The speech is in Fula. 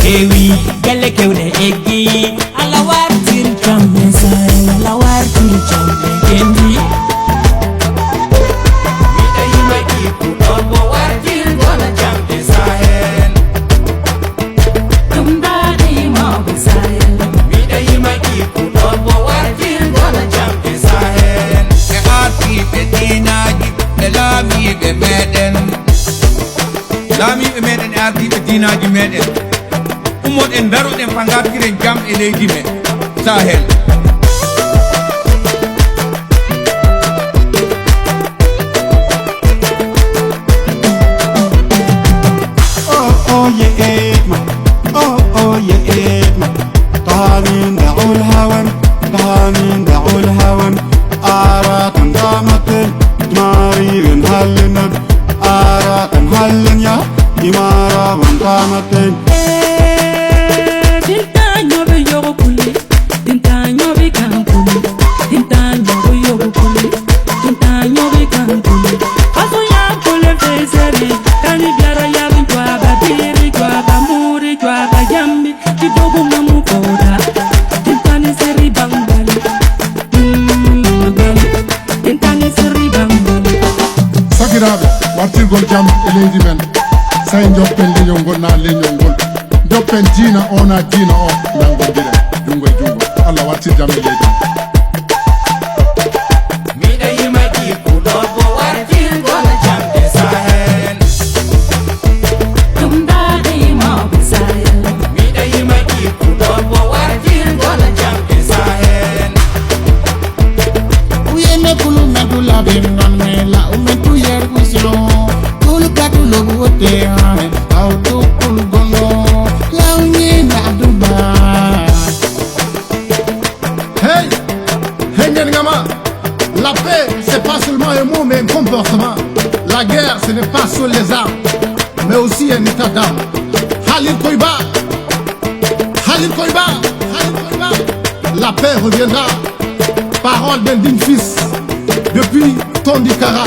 kewi gelle kewne eggi ala wartir jambe Sahel ala wartir jambe kendi Miɗa yima iku ɗon mo wartir gona jamɗe Sahel. ɗum daɗe yimooɓe Sahel Miɗa yima iku ɗon mo wartir gona jamɗe Sahel. E artiɓe dinaji e laamiɓe meɗen, laamiɓe meɗen e ardiɓe dinaji meɗen, ummoɗen daroɗen fangartiren jam e leydi men Sahel. Oh yeah man, oh yeah man. طعامين دعوا الهون، طعامين دعوا الهون. آراكن دامتن تمارين هلنن، آراكن هلن يا إمارة وانتامتن. Sakiraɓe wartirgol jam e leydi men say joppen leñol ngol na leñol ngol joppen diina o na diina o nangodiren jungo e jungo Allah wartir jam e leydi Miɗa yima iku ɗon mo wartir gona jamɗe Sahel. ɗum daɗe yimooɓe Sahel Miɗa yima iku ɗon mo wartir gona jamɗe Sahel. Uyeme kulu medula binnon me la umetu yer kuslo kulu katulo wote hane auto kulu gono la unye na duba. Hey ngeen nga ma la paix c'est pas seulement un mot mais un comportement. La guerre ce n'est pas sur les armes mais aussi un état d'âme. Halil Koiba, Halil Koiba, Halil Koiba. La paix reviendra. Parole d'un digne fils depuis Tondikara.